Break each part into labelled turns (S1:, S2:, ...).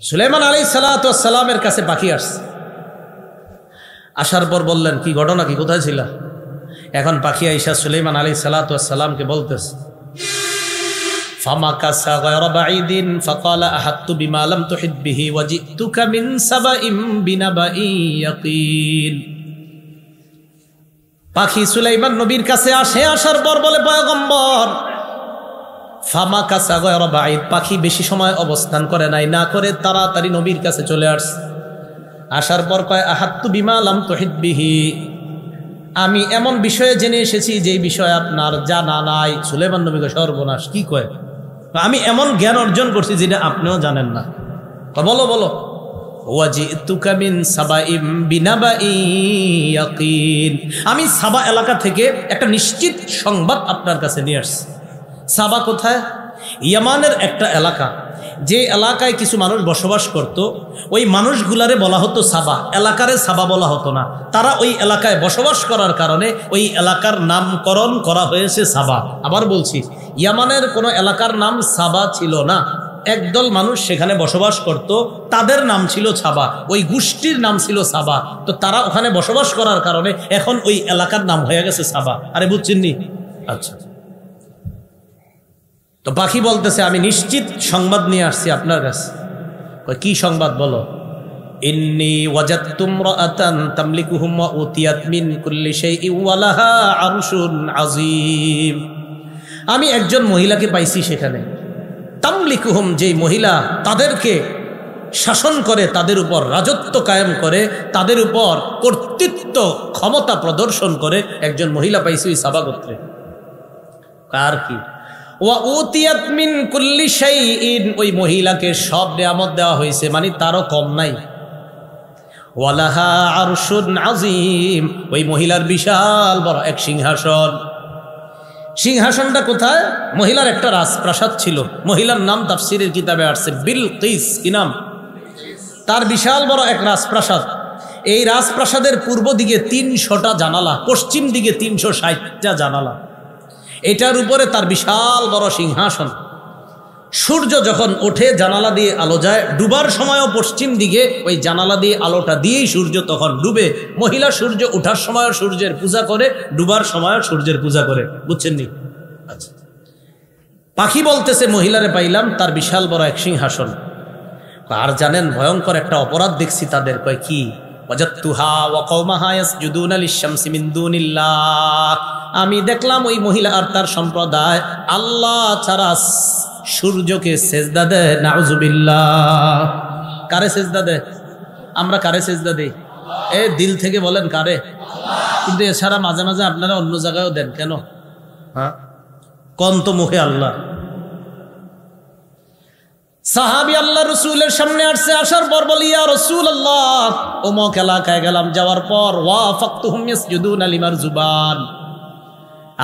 S1: সুলাইমান আলাইহিস সালাতু ওয়াস সালামের কাছে পাখি আসছে। আসার পর বললেন, কি ঘটনা, কি কোথায় ছিল? এখন পাখি আইসা সুলাইমান আলাইহিস সালাতু ওয়াস সালামকে বলতেছে, ফামাকাসা গায়রা বাঈদিন ফাকালা আহাত্তু বিমা লাম তুহিত বিহি ওয়া জিতুকা মিন সাবাইম বিনাবাই ইয়াকিন। পাখি সুলাইমান নবীর কাছে আসে, আসার পর বলে, পয়গম্বর, ফামাকাসা গায়রা বাঈদ, পাখি বেশি সময় অবস্থান করে নাই, না করে তাড়াতাড়ি নবীর কাছে চলে আসছে। আসার পর কয়, আহাত্তু বিমা লাম তুহিত বিহি, আমি এমন বিষয়ে জেনে এসেছি যেই বিষয় আপনার জানা নাই। সুলাইমান নবী কয়, সর্বনাশ, কি কয়? আমি এমন জ্ঞান অর্জন করছি যেটা আপনিও জানেন না। বলো বলো। ওয়াজিতুকা মিন সাবাইম বিনাবাই ইয়াকিন, আমি সাবা এলাকা থেকে একটা নিশ্চিত সংবাদ আপনার কাছে নিয়ে আসছি। সাবা কোথায়? ইয়ামানের একটা এলাকা, যে এলাকায় কিছু মানুষ বসবাস করত, ওই মানুষগুলারে বলা হতো সাবা, এলাকারে সাবা বলা হতো না। তারা ওই এলাকায় বসবাস করার কারণে ওই এলাকার নামকরণ করা হয়েছে সাবা। আবার বলছি, ইয়ামানের কোনো এলাকার নাম সাবা ছিল না। একদল মানুষ সেখানে বসবাস করত, তাদের নাম ছিল সাবা, ওই গোষ্ঠীর নাম ছিল সাবা। তো তারা ওখানে বসবাস করার কারণে এখন ওই এলাকার নাম হয়ে গেছে সাবা। আরে বুঝছেন নি? আচ্ছা। তো পাখি বলতেছে, আমি নিশ্চিত সংবাদ নিয়ে আসছি আপনার কাছে। কি সংবাদ বলো? ইন্নী ওয়াজাদতু ইমরাআতান তামলিকুহুম ওয়া উতিয়াত মিন কুল্লি শাইইন ওয়া লাহা আরশুন আযীম। আমি একজন মহিলাকে পাইছি সেখানে, তামলিকুহুম, যেই মহিলা তাদেরকে শাসন করে, তাদের উপর রাজত্ব কায়েম করে, তাদের উপর কর্তৃত্ব ক্ষমতা প্রদর্শন করে, একজন মহিলা পাইছি ওই সাবা গোত্রে। কার কি? ওয়া উতিয়াত মিন কুল্লি শাইইন, ওই মহিলাকে সব নিয়ামত দেওয়া হয়েছে, মানে তারও কম নাই। ওয়া লাহা আরশুন আযীম, ওই মহিলার বিশাল বড় এক সিংহাসন। সিংহাসনটা কোথায়? মহিলার একটা রাজপ্রাসাদ ছিল। মহিলার নাম তাফসীরের কিতাবে আসছে বিলকিস। কি নাম? তার বিশাল বড় এক রাজপ্রাসাদ। এই রাজপ্রাসাদের পূর্ব দিকে 300টা জানালা, পশ্চিম দিকে 360টা জানালা। এটার উপরে তার বিশাল বড় সিংহাসন। সূর্য যখন ওঠে জানালা দিয়ে আলো যায়, ডুবার সময়ও পশ্চিম দিকে ওই জানালা দিয়ে আলোটা দিয়েই সূর্য তখন ডুবে। মহিলা সূর্য ওঠার সময়ও সূর্যের পূজা করে, ডুবার সময়ও সূর্যের পূজা করে। বুঝছেন নি? আচ্ছা। পাখি বলতেছে, মহিলারে পাইলাম, তার বিশাল বড় এক সিংহাসন। আর জানেন, ভয়ঙ্কর একটা অপরাধ দেখছি তাদের। কয় কি? ওয়াজাদতুহা ওয়া কওমাহা ইয়াসজুদুনা লিশ-শামসি মিন দুনিল্লাহ, আমি দেখলাম ওই মহিলা আর তার সম্প্রদায় আল্লাহ ছাড়া সূর্যকে সেজদা দেয়। নাউজুবিল্লাহ। কারে সেজদা দেয়? আমরা কারে সেজদা দেই? দিল থেকে বলেন কারে? কিন্তু এছাড়া মাঝে মাঝে আপনারা অন্য জায়গায়ও দেন কেন? হ্যাঁ, কোন তো মুখে আল্লাহ। সাহাবী আল্লাহ রসুলের সামনে আসছে, আসার পর বলি, ইয়া রাসূলুল্লাহ, অমুক এলাকায় গেলাম, যাওয়ার পর ওয়াফাকতুহুম ইয়াসজুদুনা লিমারজুবান,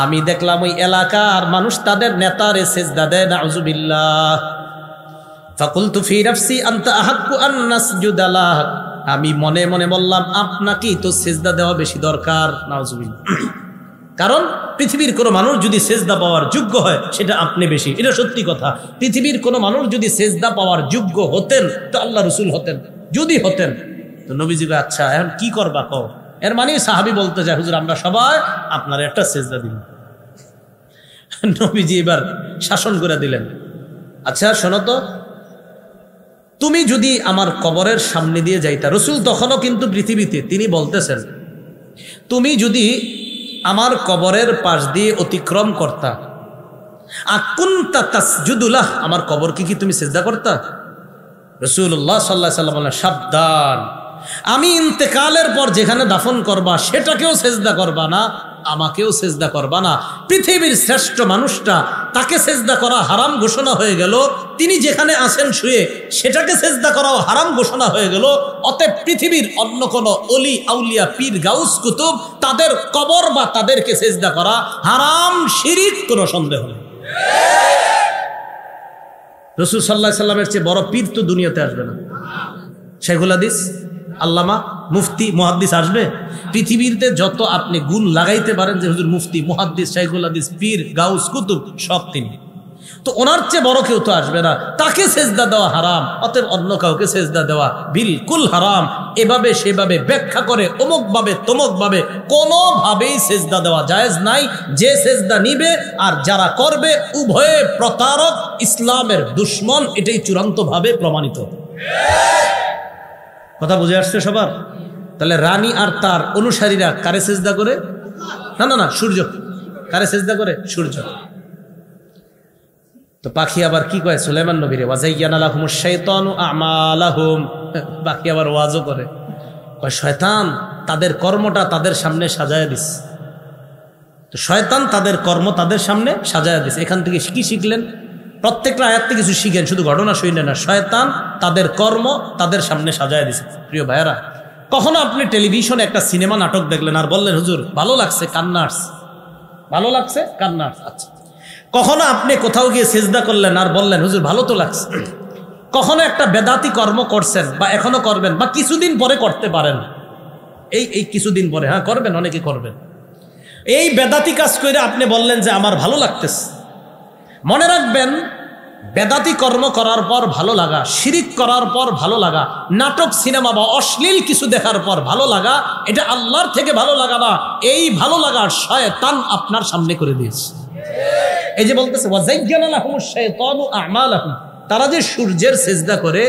S1: আমি দেখলাম ওই এলাকার মানুষ তাদের নেতারে সেজদা দেয়। নাউজুবিল্লাহ। ফাকুলতু ফি নাফসি আনতা আহাক্কু আন নাসজুদা লাহ, আমি মনে মনে বললাম, আপনাকেই তো সেজদা দেওয়া বেশি দরকার। নাউজুবিল্লাহ। কারণ পৃথিবীর কোনো মানুষ যদি সেজদা পাওয়ার যোগ্য হয়, সেটা আপনি বেশি। এটা সত্যি কথা। পৃথিবীর কোনো মানুষ যদি সেজদা পাওয়ার যোগ্য হতেন তো আল্লাহ রসুল হতেন। যদি হতেন তো নবীজি, আচ্ছা এখন কি করবা কও? এর মানে সাহাবী বলতে যায়, হুজুর আমরা সবাই আপনার একটা সেজদা দিন। নবীজি এবার শাসন করে দিলেন, আচ্ছা শোনো তো, তুমি যদি আমার কবরের সামনে দিয়ে যাইতা, রসুল তখনও কিন্তু পৃথিবীতে, তিনি বলতেছেন, তুমি যদি আমার কবরের পাশ দিয়ে অতিক্রম করতা, আকুনতা তাসজুদুলাহ, আমার কবরকে কি তুমি সেজদা করতা? রাসূলুল্লাহ সাল্লাল্লাহু আলাইহি ওয়াসাল্লাম বলেন, সাবধান, আমি ইন্তেকালের পর যেখানে দাফন করবা সেটাকেও সেজদা করবা না, আমাকেও সেজদা করবা না। পৃথিবীর শ্রেষ্ঠ মানুষটা, তাকে সেজদা করা হারাম ঘোষণা হয়ে গেল। তিনি যেখানে আছেন শুয়ে, সেটাকে সেজদা করাও হারাম ঘোষণা হয়ে গেল। অতএব পৃথিবীর অন্য কোনো অলি আউলিয়া পীর গাউস কুতুব, তাদের কবর বা তাদেরকে সেজদা করা হারাম, শিরিক, কোনো সন্দেহ নেই। রাসূল সাল্লাল্লাহু আলাইহি ওয়াসাল্লামের চেয়ে বড় পীর তো দুনিয়াতে আসবে না। শাইখুল হাদিস, আল্লামা, মুফতি, মুহাদ্দিস আসবে? পৃথিবীতে যত আপনি গুণ লাগাইতে পারেন যে হুজুর মুফতি, মুহাদ্দিস, শাইখুল হাদিস, পীর, গাউস, কুতুব, সব তিনি। তো ওনার চেয়ে বড় কেউ তো আসবে না, তাকে সেজদা দেওয়া হারাম, অতএব অন্য কাউকে সেজদা দেওয়া বিলকুল হারাম। এভাবে সেভাবে ব্যাখ্যা করে অমুক ভাবে তমুক ভাবে কোনোভাবেই সেজদা দেওয়া জায়েজ নাই। যে সেজদা নিবে আর যারা করবে উভয়ে প্রতারক, ইসলামের দুশ্মন, এটাই চূড়ান্তভাবে প্রমাণিত। কথা বুঝে আসছে সবার? তাহলে রানী আর তার অনুসারীরা কারে সেজদা করে? না না না, সূর্য। কারে সেজদা করে? সূর্য। তো পাখি আবার কি কয় সুলাইমান নবীরে, ওয়াজাইয়ানা লাহুমুশ শাইতানু আমালাহুম। পাখি আবার ওয়াজও করে, কয় শয়তান তাদের কর্মটা তাদের সামনে সাজায়া দিস। তো শয়তান তাদের কর্ম তাদের সামনে সাজায়া দিস। এখান থেকে কি শিখলেন? প্রত্যেকটা আয়াত থেকে কিছু শিখেন, শুধু ঘটনা শুনলেন না। শয়তান তাদের কর্ম তাদের সামনে সাজায়া দিছে। প্রিয় ভাইয়েরা, কখনো আপনি টেলিভিশনে একটা সিনেমা নাটক দেখলেন আর বললেন হুজুর ভালো লাগছে, কান্না আসছে, ভালো লাগছে, কান্না আসছে। আচ্ছা, কখনো আপনি কোথাও গিয়ে সেজদা করলেন আর বললেন হুজুর ভালো তো লাগছে। কখনো একটা বেদাতি কর্ম করছেন বা এখনো করবেন বা কিছুদিন পরে করতে পারেন, এই কিছুদিন পরে, হ্যাঁ করবেন, অনেকে করবেন। এই বেদাতি কাজ করে আপনি বললেন যে আমার ভালো লাগতেছে। মনে রাখবেন, বেদাতি কর্ম করার পর ভালো লাগা, শিরিক করার পর ভালো লাগা, নাটক সিনেমা বা অশ্লীল কিছু দেখার পর ভালো লাগা, এটা আল্লাহর থেকে ভালো লাগা না। এই ভালো লাগার শয়তান আপনার সামনে করে দিয়েছে। এই যে বলতেছে ওয়াজাইয়ানা লাহুমুশ শাইতানু আমালাহুম, তারা যে সূর্যের সেজদা করে,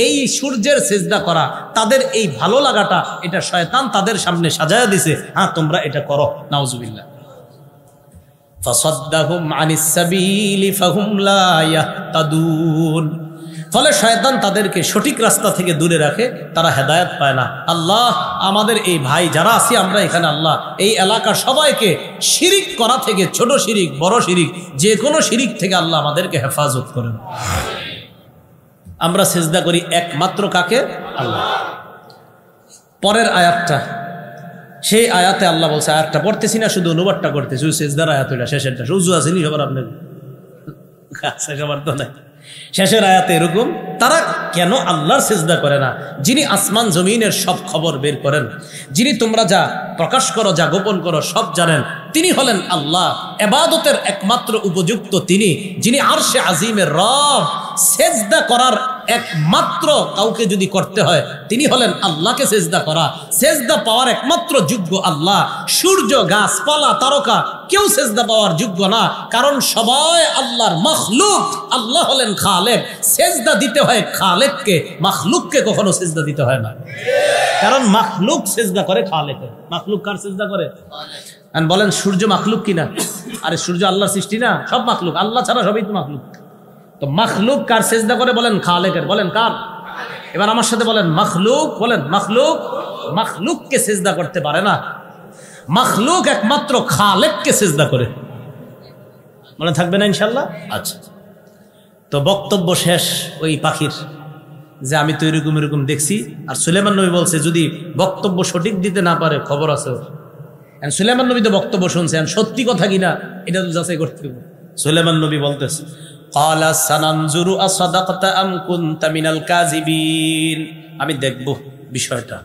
S1: এই সূর্যের সেজদা করা, তাদের এই ভালো লাগাটা, এটা শয়তান তাদের সামনে সাজায়া দিছে। হ্যাঁ তোমরা এটা করো। নাউজুবিল্লাহ। ফাসাদ্দাহুম আনিস সাবিলি ফাহুম লা ইয়াহতাদুন। ফলে শয়তান তাদেরকে সঠিক রাস্তা থেকে দূরে রাখে, তারা হেদায়েত পায় না। আল্লাহ আমাদের এই ভাই যারা আছি আমরা এখানে, আল্লাহ এই এলাকার সবাইকে শিরিক করা থেকে, ছোট শিরিক বড় শিরিক, যে কোনো শিরিক থেকে আল্লাহ আমাদেরকে হেফাজত করেন। আমরা সেজদা করি একমাত্র কাকে? আল্লাহ। পরের আয়াতটা, সেই আয়াতে আল্লাহ বলছে, আয়াতটা পড়তেছি না, শুধু অনুবাদটা করতেছি, সেজদার আয়াত ওইটা শেষেরটা। উজু আসেনি সবার? আপনার সবার তো নাই। শেষের আয়াতে এরকম, তারা কেন আল্লাহর সেজদা করে না, যিনি আসমান জমিনের সব খবর বের করেন, যিনি তোমরা যা প্রকাশ করো যা গোপন করো সব জানেন, তিনি হলেন আল্লাহ। ইবাদতের একমাত্র উপযুক্ত তিনি, যিনি আরশে আজিমের রব। সেজদা করার একমাত্র কাউকে যদি করতে হয় তিনি হলেন আল্লাহকে সেজদা করা। সেজদা পাওয়ার একমাত্র যোগ্য আল্লাহ। সূর্য, গাছপালা, তারকা কেউ সেজদা পাওয়ার যোগ্য না, কারণ সবাই আল্লাহর মাখলুক। আল্লাহ হলেন খালেক। সেজদা দিতে হয় খালেককে, মাখলুককে কখনো সেজদা দিতে হয় না, কারণ মাখলুক সেজদা করে খালেকে। মাখলুক কার সেজদা করে? বলেন সূর্য মাখলুক কিনা? আরে সূর্য আল্লাহর সৃষ্টি না, সব মাখলুক। আল্লাহ ছাড়া সবই তো মাখলুক। তো মাখলুক কার সেজদা করে? বলেন খালেকের। বলেন কার? এবার আমার সাথে বলেন মাখলুক। বলেন মাখলুক। মাখলুককে সেজদা করতে পারে না, মাখলুক একমাত্র খালেককে সেজদা করে। মনে থাকবে না ইনশাল্লাহ? আচ্ছা, তো বক্তব্য শেষ ওই পাখির, যে আমি তো এরকম এরকম দেখছি। আর সুলাইমান নবী বলছে যদি বক্তব্য সঠিক দিতে না পারে খবর আছে। সুলাইমান নবী তো বক্তব্য শুনছেন, সত্যি কথা কিনা এটা তো যাচাই করতে হবে। সুলাইমান নবী বলতেছে, ক্বালা সানানজুরু আসাদাকতা আম কুনতা মিনাল কাযিবিন। আমি দেখব বিষয়টা,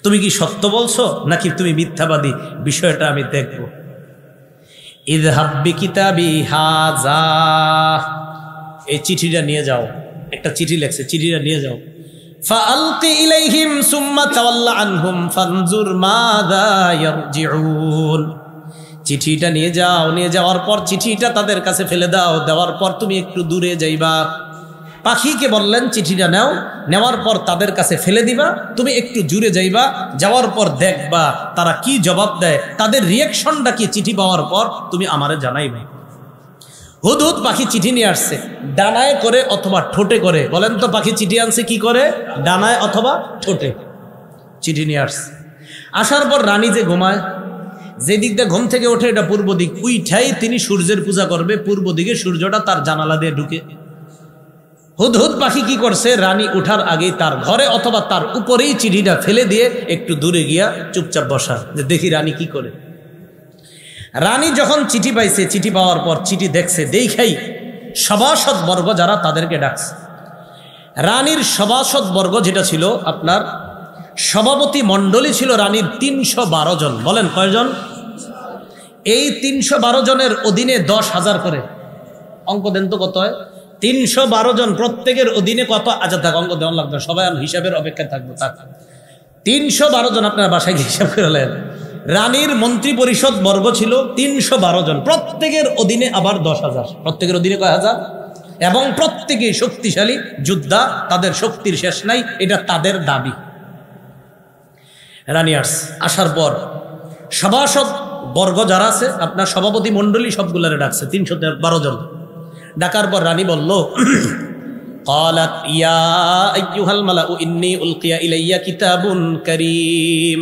S1: তুমি কি সত্য বলছো নাকি তুমি মিথ্যাবাদী, বিষয়টা আমি দেখব। ইযহাব বিকিতাবি হাযা, এই চিঠিটা নিয়ে যাও। একটা চিঠি লেখছে, চিঠিটা নিয়ে যাও। ফাআলকি ইলাইহিম সুম্মা তাওয়াল্লা আনহুম ফানজুর মাযা ইয়ারজিউন। চিঠিটা নিয়ে যাও, নিয়ে যাওয়ার পর চিঠিটা তাদের কাছে ফেলে দাও, দেওয়ার পর তুমি একটু দূরে যাইবা। পাখিকে বললেন চিঠিটা নাও, নেওয়ার পর তাদের কাছে ফেলে দিবা, তুমি একটু দূরে যাইবা, যাওয়ার পর দেখবা তারা কি জবাব দেয়, তাদের রিয়াকশনটা কি চিঠি পাওয়ার পর তুমি আমারে জানাইবে। হুদহুদ পাখি চিঠি নিয়ে আসছে, ডানায় করে অথবা ঠোঁটে করে। বলেন তো পাখি চিঠি আনছে কি করে? ডানায় অথবা ঠোঁটে চিঠি নিয়ে আসছে। আসার পর রানী যে ঘুমায়, যে দিক দিয়ে ঘুম থেকে ওঠে এটা পূর্ব দিক, উইঠাই তিনি সূর্যের পূজা করবে। পূর্ব দিকে সূর্যটা তার জানালা দিয়ে ঢুকে। হুদহুদ পাখি কি করছে? রানী উঠার আগেই তার ঘরে অথবা তার উপরেই চিঠিটা ফেলে দিয়ে একটু দূরে গিয়া চুপচাপ বসা, যে দেখি রানী কি করে। রানী যখন চিঠি পাইছে, চিঠি পাওয়ার পর চিঠি দেখছে, দেখাই সভাসদ বর্গ যারা তাদেরকে ডাকছে। রানীর সভাসদ বর্গ যেটা ছিল, আপনার সভাপতি মণ্ডলী ছিল রানীর ৩১২ জন। বলেন কয়জন? এই ৩১২ জনের অধীনে ১০,০০০ করে অঙ্ক দেন তো কত হয়? 312 জন, প্রত্যেকের অধীনে কত? আচ্ছা থাক, অঙ্ক দেওয়া লাগবে, সবাই হিসাবের অপেক্ষায় থাকবো। থাক, 312 জন আপনার বাসায় গিয়ে হিসাব করে নেন। রানীর মন্ত্রী পরিষদ বর্গ ছিল 312 জন, প্রত্যেকের অধীনে আবার 10,000, প্রত্যেকের অধীনে কয় হাজার, এবং প্রত্যেকেই শক্তিশালী যোদ্ধা, তাদের শক্তির শেষ নাই, এটা তাদের দাবি। রানী আসার পর সভাসদ বর্গ যারা আছে, আপনার সভাপতি মণ্ডলী সবগুলারে ডাকছে, 312 জন। ডাকার পর রানী বলল, قالت يا أيها الملأ إني ألقي إلي كتاب كريم।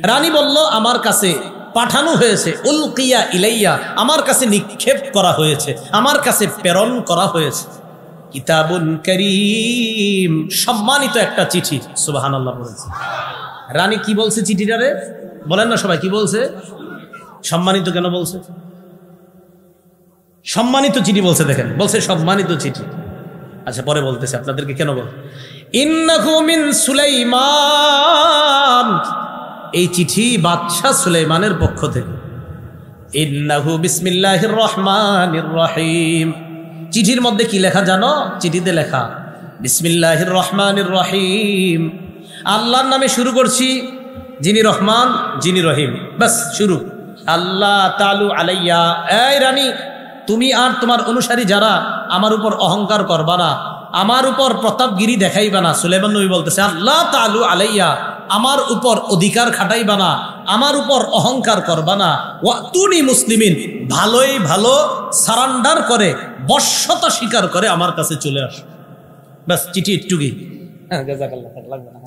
S1: রানী বলল, আমার কাছে পাঠানো হয়েছে, উলকিয়া ইলাইয়া, আমার কাছে নিক্ষেপ করা হয়েছে, আমার কাছে প্রেরণ করা হয়েছে, কিতাবুন করিম, সম্মানিত একটা চিঠি। সুবহানাল্লাহ বলেছে। রানী কি বলছে চিঠিটারে? বলেন না সবাই, কি বলছে? সম্মানিত কেন বলছে? সম্মানিত চিঠি বলছে, দেখেন, বলছে সম্মানিত চিঠি। আচ্ছা, পরে বলতেছে আপনাদেরকে কেন বল। ইন্নাহু মিন সুলাইমান, এই চিঠি বাদশাহ সুলাইমানের পক্ষ থেকে। ইন্নাহু বিসমিল্লাহির রহমানির রহিম। চিঠির মধ্যে কি লেখা জানো? চিঠিতে লেখা বিসমিল্লাহির রহমানির রহিম, আল্লাহর নামে শুরু করছি, যিনি রহমান যিনি রহিম। বাস শুরু। আল্লাহ তালু আলাইয়া, এই রানী, তুমি আর তোমার অনুসারী যারা আমার উপর অহংকার করবা না, আমার উপর প্রতাপগিরি দেখাইবা না। সুলাইমান নবী বলতেছে, আল্লাহ তালু আলাইয়া, আমার উপর অধিকার খাটাইবা না, আমার উপর অহংকার করবা না। ওয়াতুনি মুসলিমিন, ভালোই ভালো সারান্ডার করে, বশ্যতা স্বীকার করে আমার কাছে চলে আসো। বাস, চিঠি একটুকি। লাগবে না।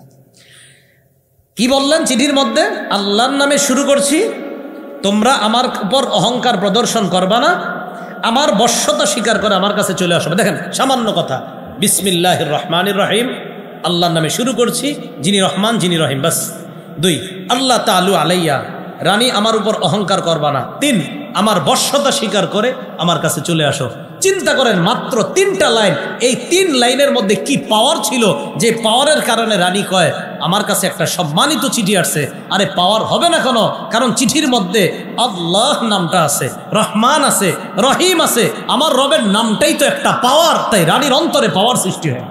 S1: কি বললেন চিঠির মধ্যে? আল্লাহর নামে শুরু করছি, তোমরা আমার উপর অহংকার প্রদর্শন করবা না, আমার বশ্যতা স্বীকার করে আমার কাছে চলে আসবে। দেখেন, সামান্য কথা, বিসমিল্লাহির রহমানির রহিম, আল্লাহর নামে শুরু করছি, যিনি রহমান যিনি রহিম। বাস। 2, আল্লাহ তালু আলাইয়া, রানী আমার উপর অহংকার করবা না। 3, আমার বশ্যতা স্বীকার করে আমার কাছে চলে আসো। চিন্তা করেন, মাত্র 3টা লাইন, এই 3 লাইনের মধ্যে কি পাওয়ার ছিল, যে পাওয়ারের কারণে রানী কয় আমার কাছে একটা সম্মানিত চিঠি আসছে। আরে পাওয়ার হবে না কেন? কারণ চিঠির মধ্যে আল্লাহ নামটা আছে, রহমান আছে, রহিম আছে, আমার রবের নামটাই তো একটা পাওয়ার। তাই রানীর অন্তরে পাওয়ার সৃষ্টি হয়,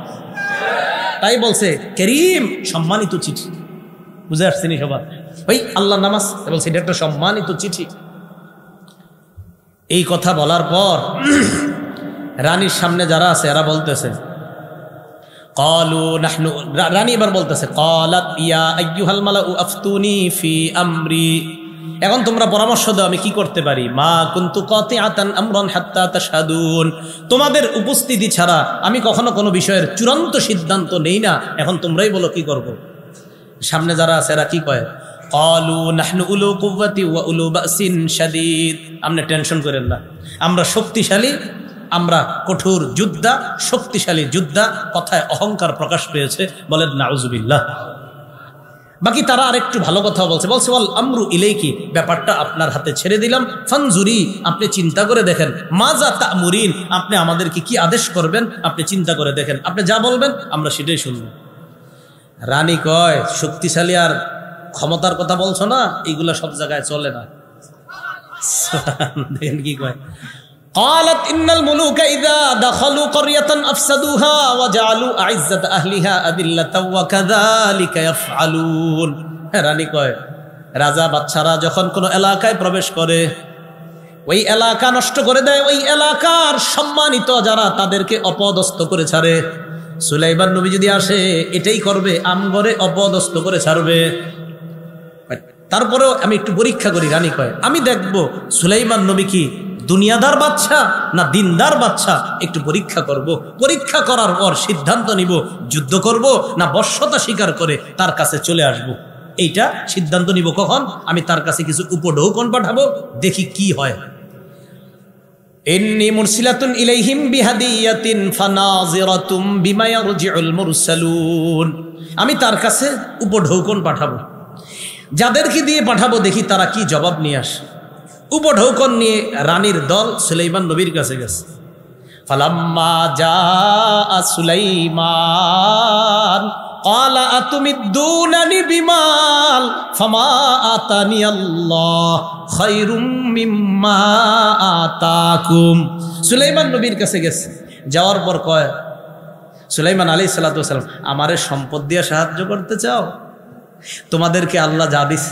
S1: তাই বলছে করিম, সম্মানিত চিঠি। বুঝে আসছেনি সবার? ওই আল্লাহ নাম আছে, বলছে এটা একটা সম্মানিত চিঠি। এই কথা বলার পর রানীর সামনে যারা আছে এরা বলতেছে, ক্বালু নাহনু, রানী এবার বলতেছে, ক্বালাত ইয়া আইয়ুহাল মালাউ আফতুনি ফি আমরি, এখন তোমরা পরামর্শ দাও আমি কি করতে পারি। মা কুনতু কাতিআতান আমরান হাত্তা তাশহাদুন, তোমাদের উপস্থিতি ছাড়া আমি কখনো কোনো বিষয়ের চূড়ান্ত সিদ্ধান্ত নেই না, এখন তোমরাই বলো কি করব। সামনে যারা আছে এরা কি কয়? ক্বালু নাহনু উলু কুওয়াতি ওয়া উলু বাসিন শাদীদ, আপনি টেনশন করেন না, আমরা শক্তিশালী, আমরা কঠোর যোদ্ধা, শক্তিশালী যোদ্ধা। কথায় অহংকার প্রকাশ পেয়েছে, বলেন নাউজুবিল্লাহ। বাকি তারা আরেকটু ভালো কথা বলছে, ওয়াল আমরু ইলাইকি, ব্যাপারটা আপনার হাতে ছেড়ে দিলাম। ফানজুরি, আপনি চিন্তা করে দেখেন। মাজা তা'মুরিন, আপনি আমাদেরকে কি আদেশ করবেন, আপনি চিন্তা করে দেখেন, আপনি যা বলবেন আমরা সেটাই শুনব। রানী কয়, শক্তিশালী আর ক্ষমতার কথা বলছো না, এইগুলা সব জায়গায় চলে না। দেখেন কি কয়, قالت إن الملوك إذا دخلوا قرية أفسدوها وجعلوا أعزة أهلها أذلة وكذلك يفعلون। রানী কয়, রাজা বাদশারা যখন কোনো এলাকায় প্রবেশ করে, ওই এলাকা নষ্ট করে দেয়, ওই এলাকার সম্মানিত যারা তাদেরকে অপদস্থ করে ছাড়ে। সুলাইমান নবী যদি আসে এটাই করবে, আমগরে অপদস্থ করে ছাড়বে। তারপরেও আমি একটু পরীক্ষা করি। রানী কয়, আমি দেখব সুলাইমান নবী কি দুনিয়াদার বাদশা না দিনদার বাদশা, একটু পরীক্ষা করব। পরীক্ষা করার পর সিদ্ধান্ত নিব, যুদ্ধ করব না বশ্যতা স্বীকার করে তার কাছে চলে আসব। এইটা সিদ্ধান্ত নিব কখন? আমি তার কাছে কিছু উপঢৌকন পাঠাবো, দেখি কি হয়। ইন্নী মুরসিলাতুন ইলাইহিম বিহাদিয়াতিন ফানাজিরাতুম বিমা ইয়ারজিউল মুরসালুন, আমি তার কাছে উপঢৌকন পাঠাবো, যাদেরকে দিয়ে পাঠাবো দেখি তারা কি জবাব নিয়ে আসে। উপঢৌকন নিয়ে রানীর দল সুলাইমান নবীর কাছে গেছে। ফালাম্মা জাআ সুলাইমান ক্বালা আতুমিদ্দুনানি বিমাল ফামা আতানি আল্লাহ খায়রুম মিম্মা আতাকুম। সুলাইমান নবীর কাছে গেছে। যাওয়ার পর কয়, সুলাইমান আলাইহিস সালাতু ওয়াস সালাম, আমারে সম্পদ দিয়ে সাহায্য করতে চাও? তোমাদেরকে আল্লাহ যা দিছে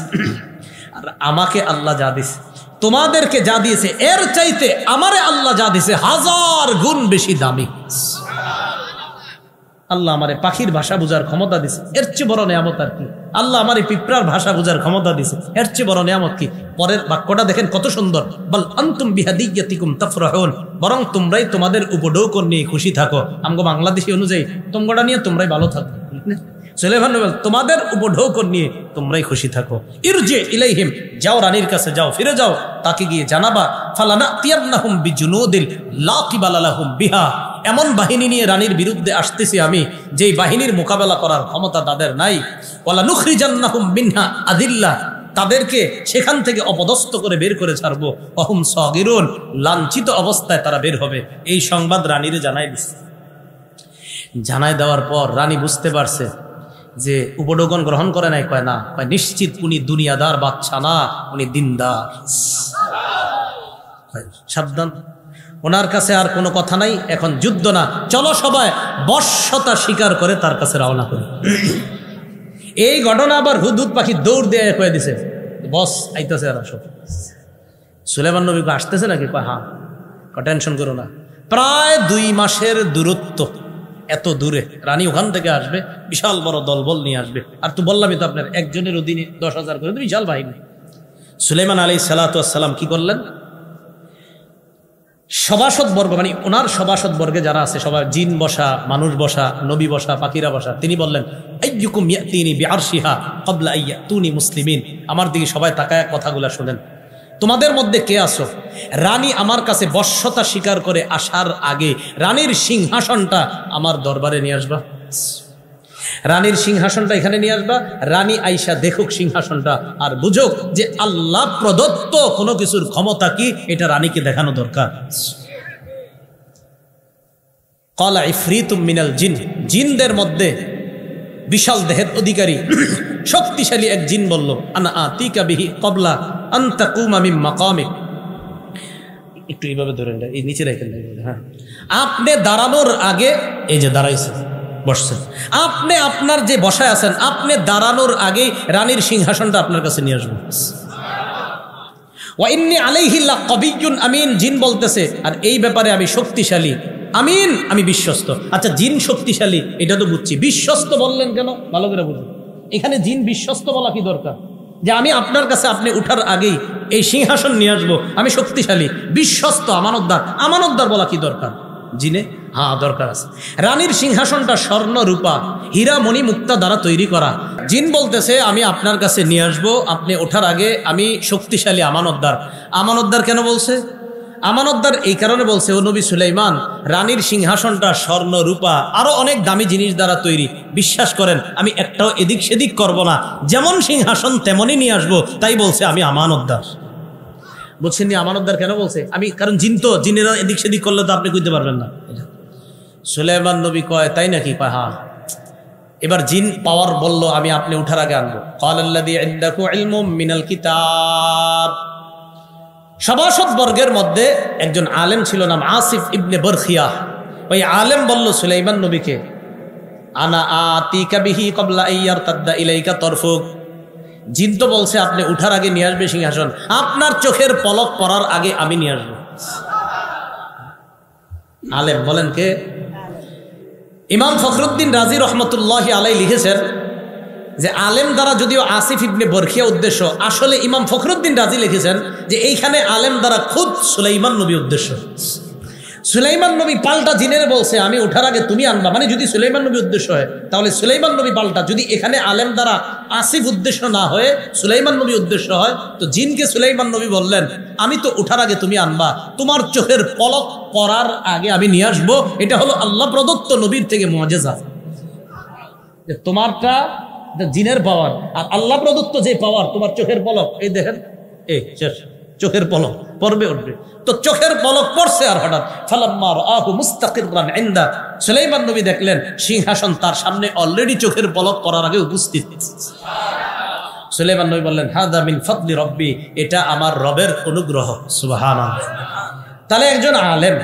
S1: আর আমাকে আল্লাহ যা দিছে, তোমাদেরকে যা দিয়েছে এর চাইতে আমারে আল্লাহ যা দিছে 1000 গুণ বেশি দামি। আল্লাহ আমারে পাখির ভাষা বোঝার ক্ষমতা দিছে, এর চেয়ে বড় নিয়ামত আর কি? আল্লাহ আমারে পিঁপড়ার ভাষা বোঝার ক্ষমতা দিছে, এর চেয়ে বড় নিয়ামত কি? পরের বাক্যটা দেখেন কত সুন্দর, বল আনতুম বিহাদিয়াতিকুম তাফরাহুন, বরং তোমরাই তোমাদের উপঢৌকন নিয়ে খুশি থাকো। আমগো বাংলাদেশী অনুযায়ী তোমরা নিয়ে তোমরাই ভালো থাকো। সুলাইমান নবী তোমাদের উপঢৌকন নিয়ে তোমরাই খুশি থাকো। ইরজি ইলাইহিম, যাও রানীর কাছে যাও, ফিরে যাও, তাকে গিয়ে জানাবা ফালানাতিয়ান্নাহুম বিজুনুদিল লা কিবালা লাহুম বিহা, এমন বাহিনী নিয়ে রানীর বিরুদ্ধে আসতেছি আমি যেই বাহিনীর মোকাবেলা করার ক্ষমতা তাদের নাই। ওয়ালা নুখরিজান্নাহুম মিনহা আদিল্লা, তাদেরকে সেখান থেকে অপদস্থ করে বের করে ছাড়বো। অহুম সাগিরুন, লাঞ্ছিত অবস্থায় তারা বের হবে। এই সংবাদ রানীরে জানাই দিচ্ছে। জানাই দেওয়ার পর রানী বুঝতে পারছে যে উপঢৌকন গ্রহণ করে নাই। কয় না, কয় নিশ্চিত উনি দুনিয়াদার বাচ্চা না, উনি দিনদার। সাবধান, ওনার কাছে আর কোনো কথা নাই, এখন যুদ্ধ না, চলো সবাই বশ্যতা স্বীকার করে তার কাছে রওনা করি। এই ঘটনা আবার হুদহুদ পাখি দৌড় দিয়ে কয়ে দিছে, বস আইতেছে। আর সব সুলাইমান নবী আসতেছে নাকি? কয় হ্যাঁ। টেনশন করো না, প্রায় 2 মাসের দূরত্ব, এত দূরে রানী ওখান থেকে আসবে, বিশাল বড় দলবল নিয়ে আসবে। আর তো বললামই তো আপনার, একজনের অধীনে 10,000 করে বিশাল বাহিনী। সুলাইমান আলাইহিস সালাতু ওয়াস সালাম কি করলেন? সভাসদ বর্গ, মানে ওনার সভাসদ বর্গে যারা আছে সবাই, জিন বসা, মানুষ বসা, নবী বসা, পাখিরা বসা, তিনি বললেন আইয়ুকুম ইয়াতিনি বিআরশিহা ক্বাবলা আইয়াতুনি মুসলিমিন, আমার দিকে সবাই তাকায় কথাগুলা শুনেন। তোমাদের মধ্যে কে আছো রানী আমার কাছে বশ্যতা স্বীকার করে আসার আগে রানীর সিংহাসনটা আমার দরবারে নিয়ে আসবা। রানীর সিংহাসনটা এখানে নিয়ে আসবা। রানী আইসা দেখুক সিংহাসনটা, আর বুঝুক যে আল্লাহ প্রদত্ত কোনো কিছুর ক্ষমতা কি, এটা রানীকে দেখানো দরকার। ক্বালা ইফরিতুম মিনাল জিন, জিনদের মধ্যে বিশাল দেহের অধিকারী শক্তিশালী এক জিন বলল, আনা আতিকা বিহি ক্বাবলা আন তাকুমা মিন মাকামিক। একটু এইভাবে ধরে এই নিচে রেখে, হ্যাঁ, আপনি দাঁড়ানোর আগে, এই যে দাঁড়াইছে বসছেন, আপনি আপনার যে বসায় আছেন, আপনি দাঁড়ানোর আগে রানীর সিংহাসনটা আপনার কাছে নিয়ে আসবেন। ওয়া ইন্নী আলাইহি লাকাবিয়্যুন আমিন, জিন বলতেছে, আর এই ব্যাপারে আমি শক্তিশালী, আমিন, আমি বিশ্বস্ত। আচ্ছা, জিন শক্তিশালী এটা তো বুঝছি, বিশ্বস্ত বললেন কেন? ভালো করে বুঝুন। এখানে জিন বিশ্বস্ত বলা কি দরকার? যে আমি আপনার কাছে আপনি উঠার আগেই এই সিংহাসন নিয়ে আসবো, আমি শক্তিশালী, বিশ্বস্ত, আমানতদার। আমানতদার বলা কি দরকার জিনে? হ্যাঁ, দরকার আছে। রানীর সিংহাসনটা স্বর্ণ, রূপা, হীরা, মণি, মুক্তা দ্বারা তৈরি করা। জিন বলতেছে আমি আপনার কাছে নিয়ে আসবো, আপনি ওঠার আগে আমি শক্তিশালী, আমানতদার। আমানতদার কেন বলছে? আমানতদার এই কারণে বলছে, ও নবী সুলাইমান, রানীর সিংহাসনটা স্বর্ণ, রূপা, আরো অনেক দামি জিনিস দ্বারা তৈরি। বিশ্বাস করেন আমি একটাও এদিক সেদিক করব না, যেমন সিংহাসন তেমনই নিয়ে আসবো। তাই বলছে আমি আমানতদার। বুঝছেন নি আমানতদার কেন বলছে? আমি, কারণ জিন তো, জিনেরা এদিক সেদিক করলে তো আপনি কইতে পারবেন না। সুলাইমান নবী কয় তাই নাকি? কয় হ্যাঁ। এবার জিন পাওয়ার বলল আমি আপনি উঠার আগে আনবো। ক্বালাল্লাযী ইনদাহু ইলমুম মিনাল কিতাব, সভাসদ বর্গের মধ্যে একজন আলেম ছিল, নাম আসিফ ইবনে বরখিয়া। ওই আলেম বলল সুলাইমান নবীকে, আনা আতিকা বিহি ক্বাবলা আইয়ারতাদ্দা ইলাইকা তরফুক, জিন তো বলছে আপনি উঠার আগে নিয়ে আসবে সিংহাসন, আপনার চোখের পলক পড়ার আগে আমি নিয়ে আসবো। আলেম বলেন কে? ইমাম ফখরুদ্দিন রাজি রহমতুল্লাহি আলাইহি লিখেছেন যে আলেম দ্বারা যদিও আসিফ ইবনে বরখিয়া উদ্দেশ্য, আসলে ইমাম ফখরুদ্দিন রাজি লিখেছেন যে এইখানে আলেম দ্বারা খুদ সুলাইমান নবী উদ্দেশ্য। সুলাইমান নবী পাল্টা জিনের বলছে আমি উঠার আগে তুমি আনবা, মানে যদি সুলাইমান নবী উদ্দেশ্য হয় তাহলে সুলাইমান নবী পাল্টা, যদি এখানে আলেম দ্বারা আসিফ উদ্দেশ্য না হয়ে সুলাইমান নবী উদ্দেশ্য হয়, তো জিনকে সুলাইমান নবী বললেন আমি তো উঠার আগে তুমি আনবা, তোমার চোখের পলক পড়ার আগে আমি নিয়ে আসবো। এটা হলো আল্লাহ প্রদত্ত নবীর থেকে মুআজিজা। তোমারটা জিনের পাওয়ার, আর আল্লাহ প্রদত্ত যে পাওয়ার তোমার চোখের পলক, এই দেখেন, এই শেষ, চোখের পলক পড়বে উঠবে। তো চোখের পলক পড়ছে, আর হঠাৎ ফালাম্মা রাআহু মুস্তাকিরান ইনদা, সুলাইমান নবী দেখলেন সিংহাসন তার সামনে অলরেডি চোখের পলক পড়ার আগে উপস্থিত। সুলাইমান নবী বললেন হাদা মিন ফাদলি রব্বি, এটা আমার রবের অনুগ্রহ। সুবহানাল্লাহ। তাহলে একজন আলেম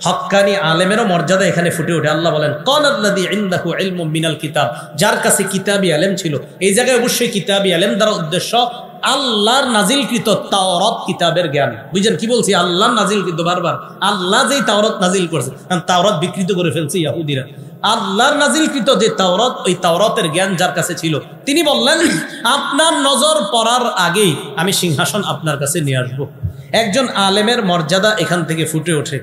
S1: হক্কানি আলেমেরও মর্যাদা এখানে ফুটে ওঠে। আল্লাহ বলেন ক্বালাল্লাযী ইনদাহু ইলমুম মিনাল কিতাব, যার কাছে কিতাবী ইলম ছিল। এই জায়গায় অবশ্যই কিতাবী ইলম দ্বারা উদ্দেশ্য আল্লাহর নাজিলকৃত তাওরাত কিতাবের জ্ঞান। বুঝছেন কি বলছি? আল্লাহর নাজিলকৃত, বারবার আল্লাহ যেই তাওরাত নাজিল করেছে, কারণ তাওরাত বিকৃত করে ফেলছে ইহুদিরা। আল্লাহর নাজিলকৃত যে তাওরাত, ওই তাওরাতের জ্ঞান যার কাছে ছিল, তিনি বললেন আপনার নজর পড়ার আগেই আমি সিংহাসন আপনার কাছে নিয়ে আসবো। একজন আলেমের মর্যাদা এখান থেকে ফুটে ওঠে।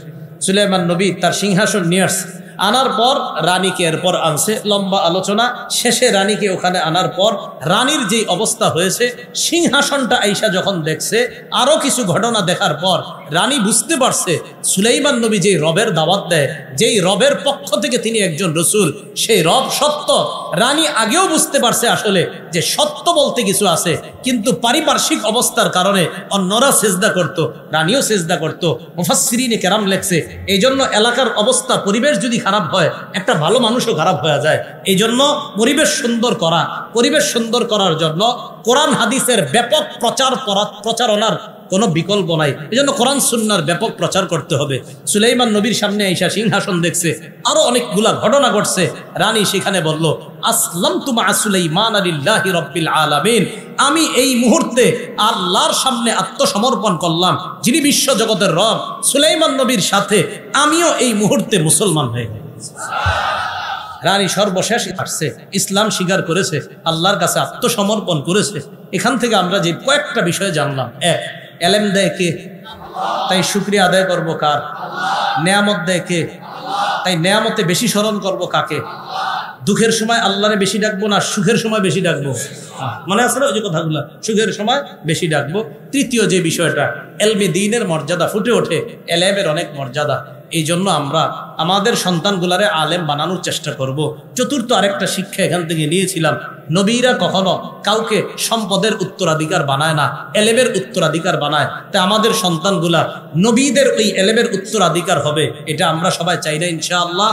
S1: সুলাইমান নবী তার সিংহাসন নিয়ে আসছে, আনার পর রানীকে এরপর আনছে, লম্বা আলোচনা শেষে রানীকে ওখানে আনার পর রানীর যে অবস্থা হয়েছে, সিংহাসনটা আইসা যখন দেখছে, আরো কিছু ঘটনা দেখার পর রানী বুঝতে পারছে সুলাইমান নবী যেই রবের দাওয়াত দেয়, যেই রবের পক্ষ থেকে তিনি একজন রসুল, সেই রব সত্য। রানী আগেও বুঝতে পারছে আসলে যে সত্য বলতে কিছু আছে, কিন্তু পারিপার্শ্বিক অবস্থার কারণে অন্যরা সেজদা করত, রানীও সেজদা করত। মুফাসসিরিনে কেরাম লেখছে এই জন্য এলাকার অবস্থা, পরিবেশ যদি খারাপ হয়, একটা ভালো মানুষও খারাপ হয়ে যায়। এই জন্য পরিবেশ সুন্দর করার জন্য কোরআন হাদিসের ব্যাপক প্রচারণার কোনো বিকল্প নাই। এই জন্য কোরআন সুন্নাহর ব্যাপক প্রচার করতে হবে। সুলাইমান নবীর সামনে আইসা সিংহাসন দেখছে, আরো অনেকগুলা ঘটনা ঘটছে। রানী সেখানে বলল আসলামতু মা সুলাইমান লিল্লাহি রাব্বিল আলামিন, আমি এই মুহূর্তে আল্লাহর সামনে আত্মসমর্পণ করলাম, যিনি বিশ্ব জগতের রব। সুলাইমান নবীর সাথে আমিও এই মুহূর্তে মুসলমান হয়ে গেলাম। রানী সর্বশেষ আসছে, ইসলাম স্বীকার করেছে, আল্লাহর কাছে আত্মসমর্পণ করেছে। এখান থেকে আমরা যে কয়েকটা বিষয় জানলাম। এক, এলেম দেয় কে? তাই শুকরিয়া আদায় করবো কার? নেয়ামত দেয় কে? তাই নেয়ামতে বেশি স্মরণ করবো কাকে? দুঃখের সময় আল্লাহরে বেশি ডাকবো না সুখের সময় বেশি ডাকবো? মনে আছে না ওই যে কথাগুলো? সুখের সময় বেশি ডাকবো। তৃতীয় যে বিষয়টা, এলমে দ্বীনের মর্যাদা ফুটে ওঠে, এলেমের অনেক মর্যাদা। এই জন্য আমরা আমাদের সন্তানগুলারে আলেম বানানোর চেষ্টা করব। চতুর্থ আরেকটা শিক্ষা এখান থেকে নিয়েছিলাম, নবীরা কখনো কাউকে সম্পদের উত্তরাধিকার বানায় না, এলেমের উত্তরাধিকার বানায়। তাই আমাদের সন্তানগুলা নবীদের ওই এলেমের উত্তরাধিকার হবে, এটা আমরা সবাই চাই না ইনশাআল্লাহ।